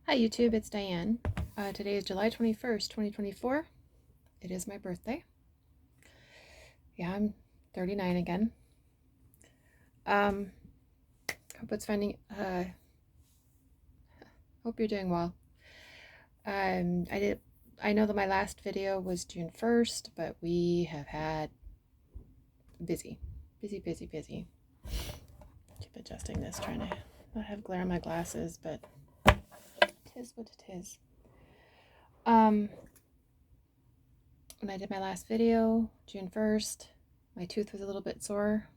Hi YouTube, it's Diane. Today is July 21st, 2024. It is my birthday. Yeah, I'm 39 again. Hope it's finding, hope you're doing well. I know that my last video was June 1st, but we have had busy. Keep adjusting this, trying to not have glare on my glasses, but it is what it is. When I did my last video, June 1st, my tooth was a little bit sore,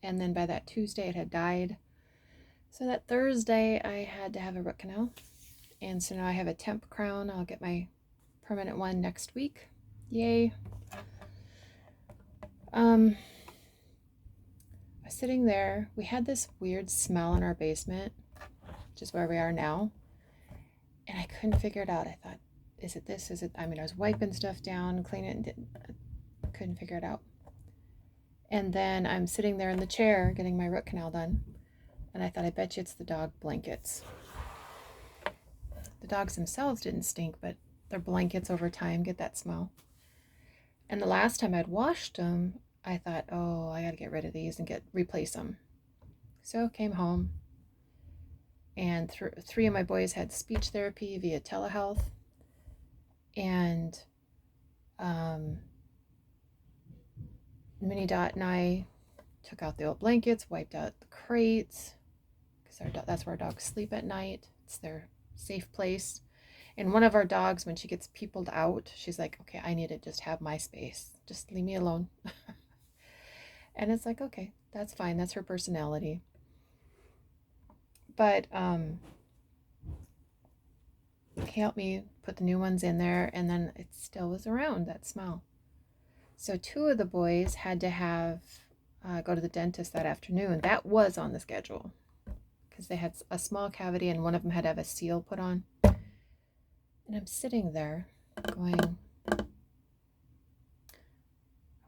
and then by that Tuesday it had died. So that Thursday I had to have a root canal, and so now I have a temp crown. I'll get my permanent one next week. Yay. I was sitting there. We had this weird smell in our basement, which is where we are now, and I couldn't figure it out. I thought, is it this? Is it? I mean, I was wiping stuff down, cleaning it, and couldn't figure it out. And then I'm sitting there in the chair getting my root canal done, and I thought, I bet you it's the dog blankets. The dogs themselves didn't stink, but their blankets over time get that smell. And the last time I'd washed them, I thought, oh, I gotta get rid of these and replace them. So came home, and three of my boys had speech therapy via telehealth, and Minnie Dot and I took out the old blankets, wiped out the crates, because that's where our dogs sleep at night. It's their safe place. And one of our dogs, when she gets peopled out, she's like, okay, I need to just have my space. Just leave me alone. And it's like, okay, that's fine. That's her personality. But he helped me put the new ones in there, and then it still was around, that smell. So two of the boys had to go to the dentist that afternoon. That was on the schedule because they had a small cavity, and one of them had to have a seal put on. And I'm sitting there going, I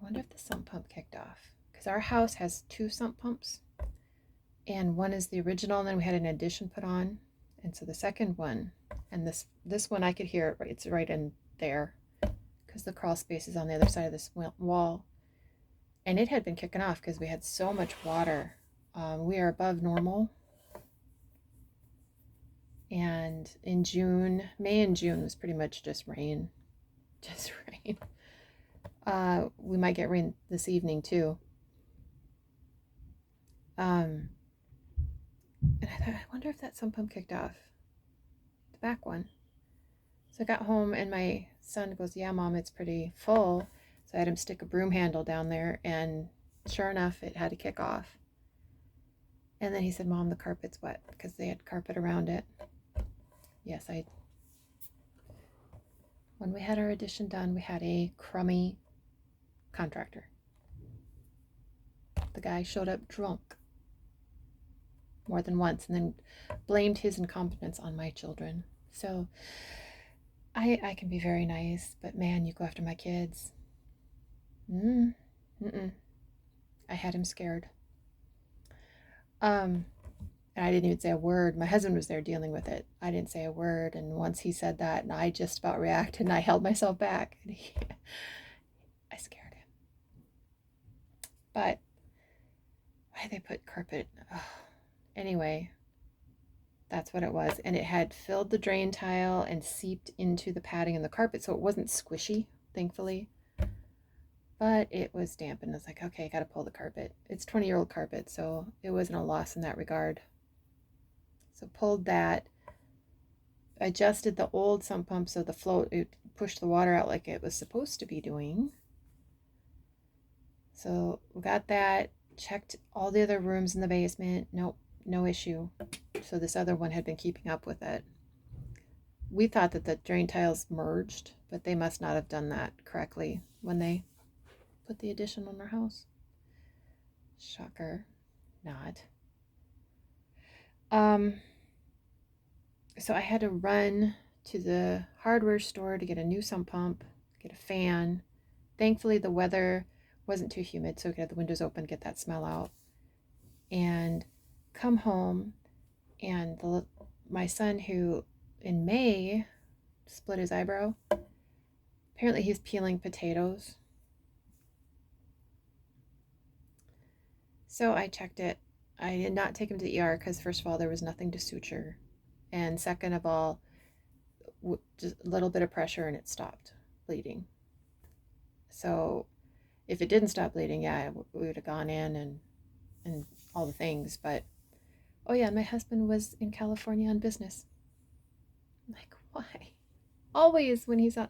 wonder if the sump pump kicked off. Because our house has two sump pumps. And one is the original, and then we had an addition put on. And so the second one, and this one I could hear it, it's right in there. Because the crawl space is on the other side of this wall. And it had been kicking off because we had so much water. We are above normal. And in May and June was pretty much just rain. Just rain. We might get rain this evening too. And I thought, I wonder if that sump pump kicked off. The back one. So I got home and my son goes, yeah, Mom, it's pretty full. So I had him stick a broom handle down there, and sure enough, it had to kick off. And then he said, Mom, the carpet's wet, because they had carpet around it. Yes, when we had our addition done, we had a crummy contractor. The guy showed up drunk more than once and then blamed his incompetence on my children. So I can be very nice, but man, you go after my kids. I had him scared. And I didn't even say a word. My husband was there dealing with it. I didn't say a word. And once he said that, and I just about reacted, and I held myself back. And I scared him. But why they put carpet? Oh. Anyway, that's what it was. And it had filled the drain tile and seeped into the padding in the carpet. So it wasn't squishy, thankfully. But it was damp, and I was like, okay, I got to pull the carpet. It's 20-year-old carpet, so it wasn't a loss in that regard. So pulled that, adjusted the old sump pump so the float, it pushed the water out like it was supposed to be doing. So we got that, checked all the other rooms in the basement. Nope, no issue. So this other one had been keeping up with it. We thought that the drain tiles merged, but they must not have done that correctly when they put the addition on our house. Shocker. Not. So I had to run to the hardware store to get a new sump pump, get a fan. Thankfully, the weather wasn't too humid, so we could have the windows open, get that smell out. And come home, and my son, who in May, split his eyebrow. Apparently he's peeling potatoes. So I checked it. I did not take him to the ER because first of all, there was nothing to suture. And second of all, just a little bit of pressure and it stopped bleeding. So if it didn't stop bleeding, yeah, we would have gone in and all the things. But, oh yeah, my husband was in California on business. I'm like, why? Always when he's on.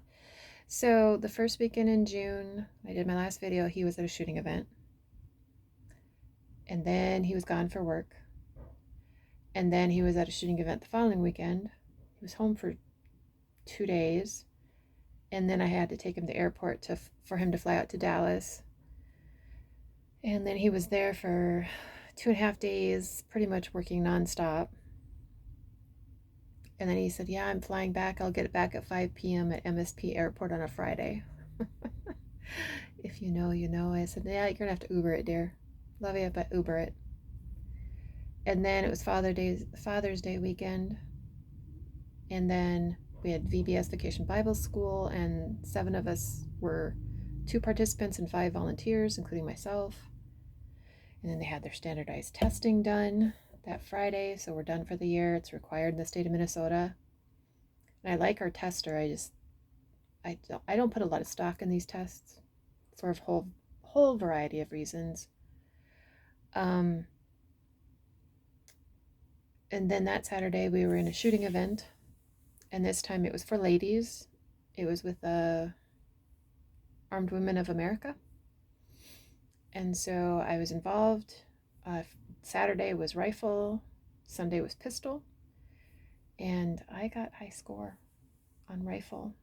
So the first weekend in June, I did my last video, he was at a shooting event. And then he was gone for work. And then he was at a shooting event the following weekend. He was home for 2 days. And then I had to take him to the airport for him to fly out to Dallas. And then he was there for 2.5 days, pretty much working nonstop. And then he said, yeah, I'm flying back. I'll get it back at 5 p.m. at MSP Airport on a Friday. If you know, you know. I said, yeah, you're going to have to Uber it, dear. Love you, but Uber it. And then it was Father's Day weekend. And then we had VBS Vacation Bible School, and 7 of us were 2 participants and 5 volunteers, including myself. And then they had their standardized testing done that Friday, so we're done for the year. It's required in the state of Minnesota. And I like our tester. I don't put a lot of stock in these tests for a whole variety of reasons. And then that Saturday we were in a shooting event, and this time it was for ladies. It was with the Armed Women of America. And so I was involved. Saturday was rifle, Sunday was pistol, and I got high score on rifle.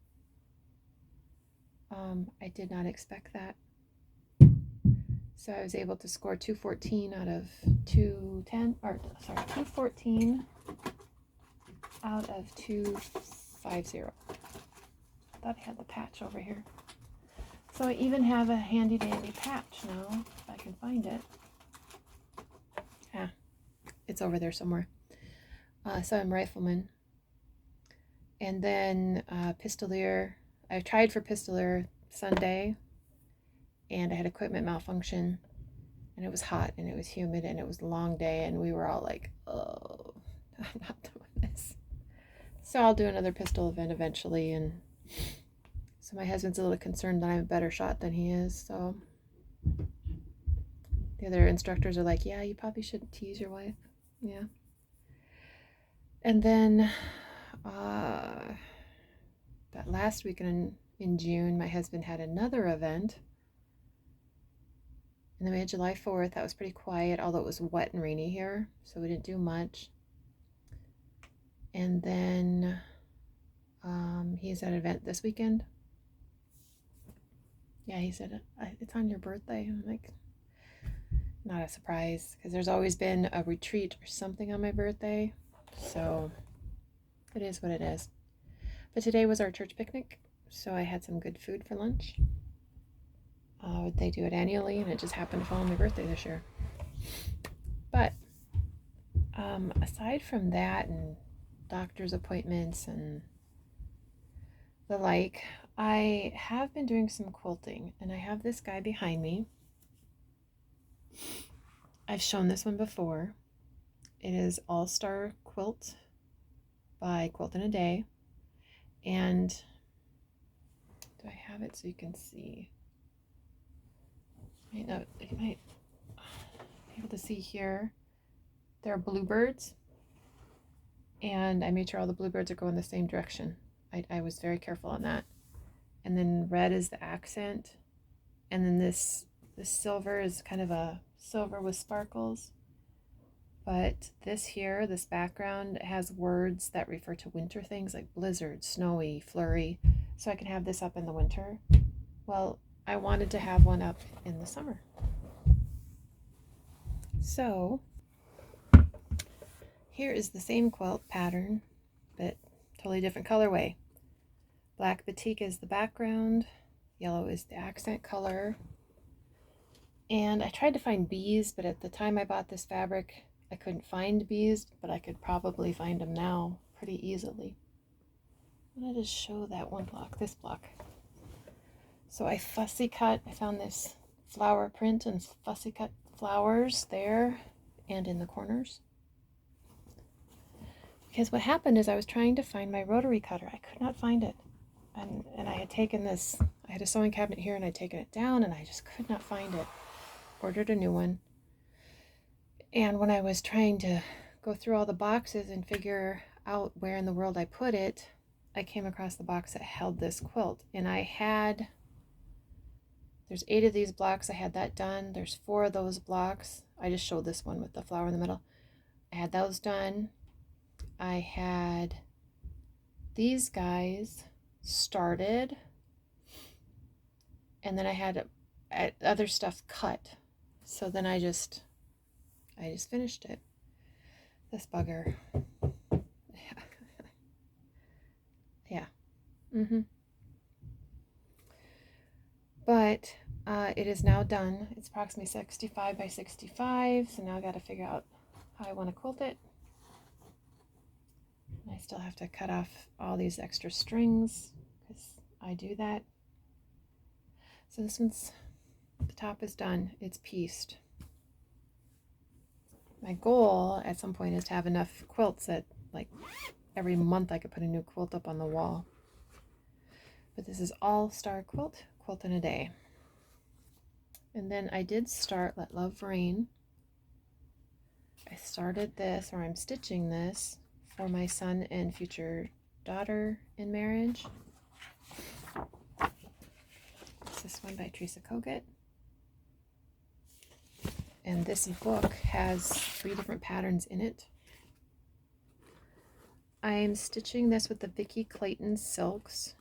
I did not expect that. So I was able to score 214 out of 210, or sorry, 214 out of 250. I thought I had the patch over here. So I even have a handy dandy patch now, if I can find it. It's over there somewhere. So I'm rifleman. And then pistolier. I tried for pistolier Sunday, and I had equipment malfunction, and it was hot and it was humid and it was a long day, and we were all like, oh, I'm not doing this. So I'll do another pistol event eventually. And so my husband's a little concerned that I'm a better shot than he is. So the other instructors are like, yeah, you probably shouldn't tease your wife. Yeah. And then that last weekend in June, my husband had another event. And then we had July 4th. That was pretty quiet, although it was wet and rainy here, so we didn't do much. And then he's at an event this weekend. Yeah, he said, it's on your birthday. I'm like, not a surprise, because there's always been a retreat or something on my birthday. So it is what it is. But today was our church picnic, so I had some good food for lunch. They do it annually, and it just happened to fall on my birthday this year. But aside from that and doctor's appointments and the like, I have been doing some quilting, and I have this guy behind me. I've shown this one before. It is All-Star Quilt by Quilt in a Day. And do I have it so you can see? You might be able to see here. There are bluebirds, and I made sure all the bluebirds are going the same direction. I was very careful on that. And then red is the accent, and then this silver is kind of a silver with sparkles. But this here, this background, has words that refer to winter things like blizzard, snowy, flurry. So I can have this up in the winter. Well, I wanted to have one up in the summer. So here is the same quilt pattern, but totally different colorway. Black batik is the background, yellow is the accent color. And I tried to find bees, but at the time I bought this fabric, I couldn't find bees, but I could probably find them now pretty easily. I'm going to just show that one block, this block. So I fussy cut, I found this flower print and fussy cut flowers there and in the corners. Because what happened is I was trying to find my rotary cutter. I could not find it. And I had taken this, I had a sewing cabinet here and I'd taken it down and I just could not find it. Ordered a new one. And when I was trying to go through all the boxes and figure out where in the world I put it, I came across the box that held this quilt. And there's 8 of these blocks. I had that done. There's 4 of those blocks. I just showed this one with the flower in the middle. I had those done. I had these guys started. And then I had other stuff cut. So then I just finished it. This bugger. Yeah. But it is now done. It's approximately 65 by 65. So now I got to figure out how I want to quilt it. And I still have to cut off all these extra strings because I do that. So this one's, the top is done. It's pieced. My goal at some point is to have enough quilts that like every month I could put a new quilt up on the wall. But this is all Star Quilt, quilt in a day. And then I did start Let Love Reign. I started this, or I'm stitching this, for my son and future daughter in marriage. It's this one by Teresa Kogut. And this book has 3 different patterns in it. I'm stitching this with the Vikki Clayton Silks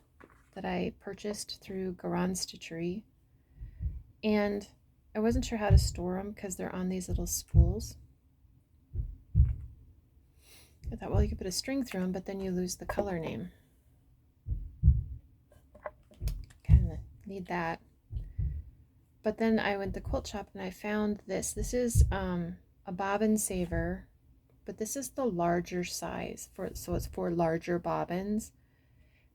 that I purchased through Garan Stitchery. And I wasn't sure how to store them because they're on these little spools. I thought, well, you could put a string through them, but then you lose the color name. Kind of need that. But then I went to the quilt shop and I found this. This is a bobbin saver, but this is the larger size, so it's for larger bobbins.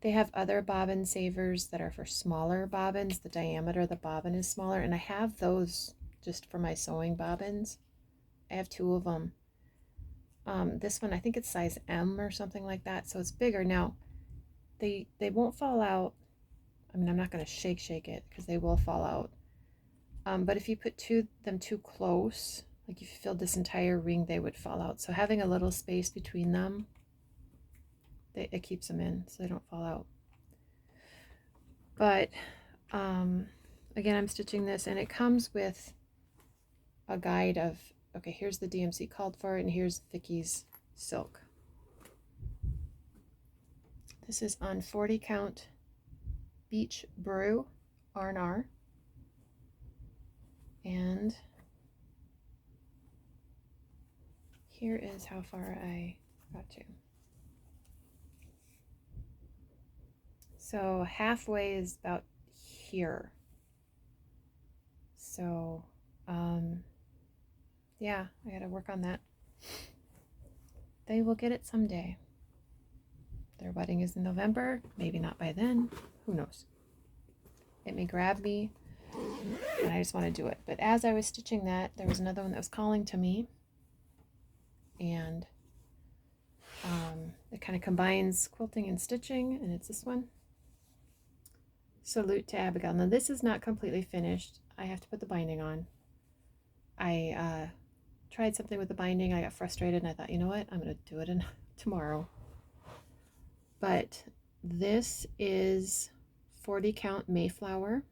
They have other bobbin savers that are for smaller bobbins. The diameter of the bobbin is smaller, and I have those just for my sewing bobbins. I have 2 of them. This one, I think it's size M or something like that, so it's bigger. Now, they won't fall out. I mean, I'm not going to shake it because they will fall out. But if you put them too close, like if you filled this entire ring, they would fall out. So having a little space between them, it keeps them in so they don't fall out. But again, I'm stitching this, and it comes with a guide of, okay, here's the DMC called for, and here's Vikki's silk. This is on 40 count Beach Brew R&R. And here is how far I got to. So halfway is about here. So, yeah, I gotta work on that. They will get it someday. Their wedding is in November. Maybe not by then. Who knows? It may grab me, and I just want to do it. But as I was stitching that, there was another one that was calling to me. And it kind of combines quilting and stitching, and it's this one. Salute to Abigail. Now this is not completely finished. I have to put the binding on. I tried something with the binding. I got frustrated and I thought, you know what? I'm going to do it tomorrow. But this is 40 count Mayflower.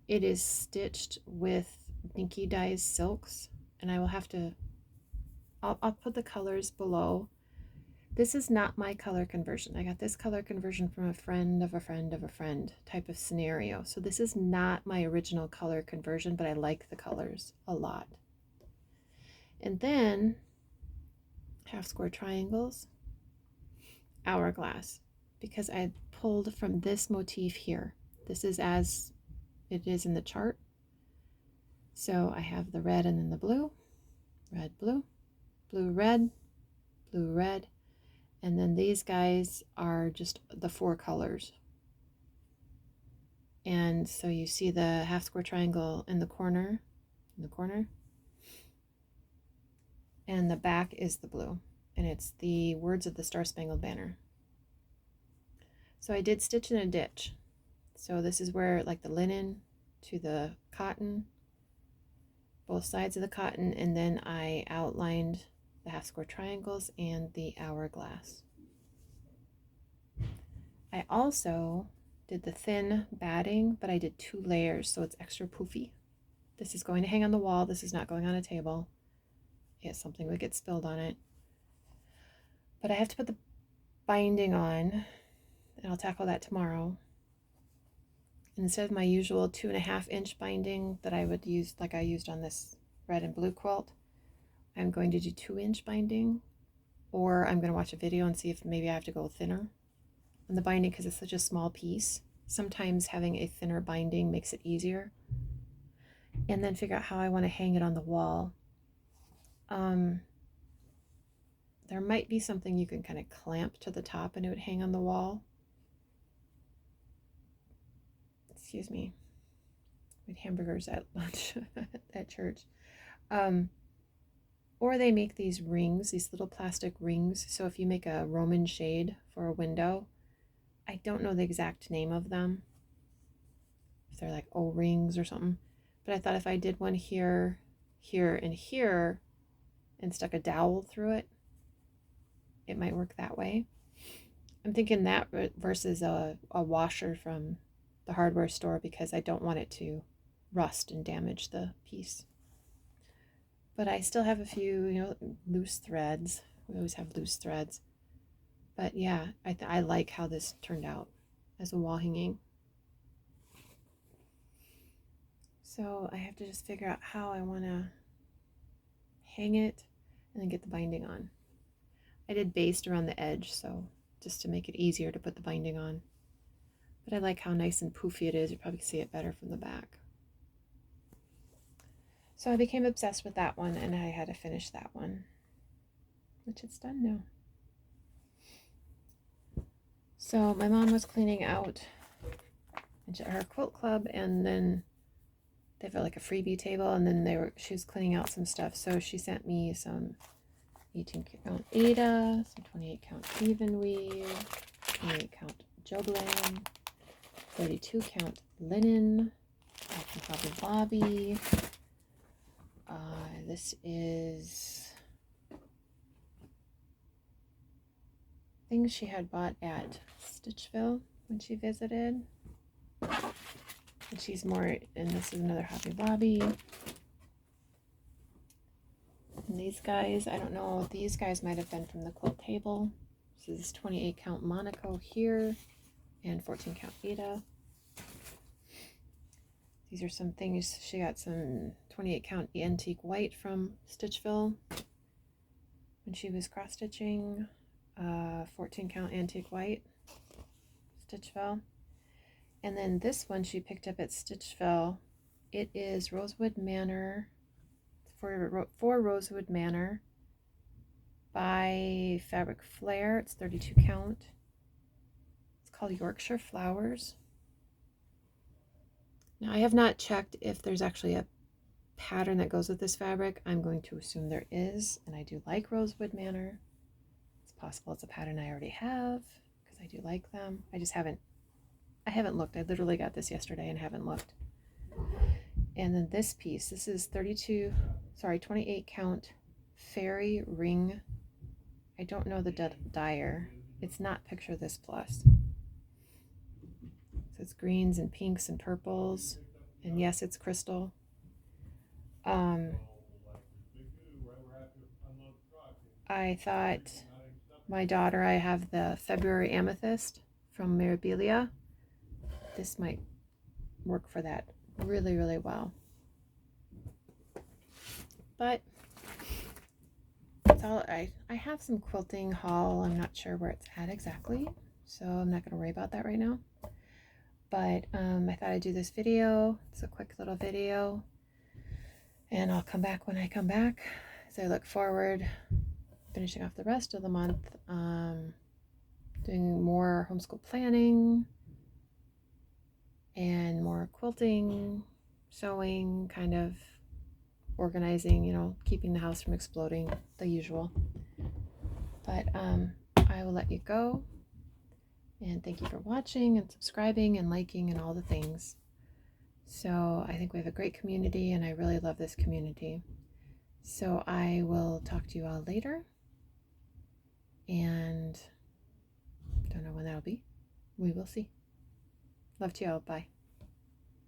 It is stitched with Dinky Dyes Silks, and I will have to, I'll put the colors below. This is not my color conversion. I got this color conversion from a friend of a friend of a friend type of scenario. So this is not my original color conversion, but I like the colors a lot. And then half square triangles, hourglass, because I pulled from this motif here. This is as it is in the chart. So I have the red and then the blue, red, blue, blue, red, And then these guys are just the 4 colors. And so you see the half square triangle in the corner, and the back is the blue, and it's the words of the Star Spangled Banner. So I did stitch in a ditch. So this is where like the linen to the cotton, both sides of the cotton, and then I outlined the half square triangles and the hourglass. I also did the thin batting, but I did 2 layers, so it's extra poofy. This is going to hang on the wall. This is not going on a table. Yeah, something would get spilled on it. But I have to put the binding on, and I'll tackle that tomorrow. And instead of my usual 2.5-inch binding that I would use, like I used on this red and blue quilt, I'm going to do 2-inch binding, or I'm going to watch a video and see if maybe I have to go thinner on the binding because it's such a small piece. Sometimes having a thinner binding makes it easier. And then figure out how I want to hang it on the wall. There might be something you can kind of clamp to the top and it would hang on the wall. Excuse me. We had hamburgers at lunch at church. Or they make these rings, these little plastic rings. So if you make a Roman shade for a window, I don't know the exact name of them, if they're like O-rings or something, but I thought if I did one here, here, and here, and stuck a dowel through it, it might work that way. I'm thinking that versus a washer from the hardware store, because I don't want it to rust and damage the piece. But I still have a few, loose threads. We always have loose threads. But yeah, I like how this turned out as a wall hanging. So I have to just figure out how I want to hang it and then get the binding on. I did baste around the edge, so just to make it easier to put the binding on. But I like how nice and poofy it is. You probably can see it better from the back. So I became obsessed with that one, and I had to finish that one, which it's done now. So my mom was cleaning out her quilt club, and then they have like a freebie table, and then she was cleaning out some stuff. So she sent me some 18 count Aida, some 28 count even weave, 28 count jogling, 32 count linen, from Hobby Lobby. This is things she had bought at Stitchville when she visited. And she's more, and this is another Hobby Lobby. And these guys, I don't know, these guys might have been from the quilt table. This is 28 count Monaco here and 14 count Aida. These are some things. She got some 28 count antique white from Stitchville when she was cross stitching. 14 count antique white, Stitchville. And then this one she picked up at Stitchville. It is Rosewood Manor, for Rosewood Manor by Fabric Flair. It's 32 count. It's called Yorkshire Flowers. Now I have not checked if there's actually a pattern that goes with this fabric. I'm going to assume there is, and I do like Rosewood Manor. It's possible it's a pattern I already have, because I do like them. I haven't looked. I literally got this yesterday and haven't looked. And then this piece, this is 28 count fairy ring. I don't know the dyer. It's not Picture This Plus. So it's greens and pinks and purples. And yes, it's crystal. I thought my daughter, I have the February Amethyst from Mirabilia. This might work for that really, really well. But that's all. I have some quilting haul. I'm not sure where it's at exactly, so I'm not going to worry about that right now. But I thought I'd do this video. It's a quick little video, and I'll come back when I come back. As I look forward finishing off the rest of the month, doing more homeschool planning and more quilting, sewing, kind of organizing, you know, keeping the house from exploding, the usual. But I will let you go. And thank you for watching and subscribing and liking and all the things. So I think we have a great community, and I really love this community. So I will talk to you all later. And don't know when that'll be. We will see. Love to you all. Bye.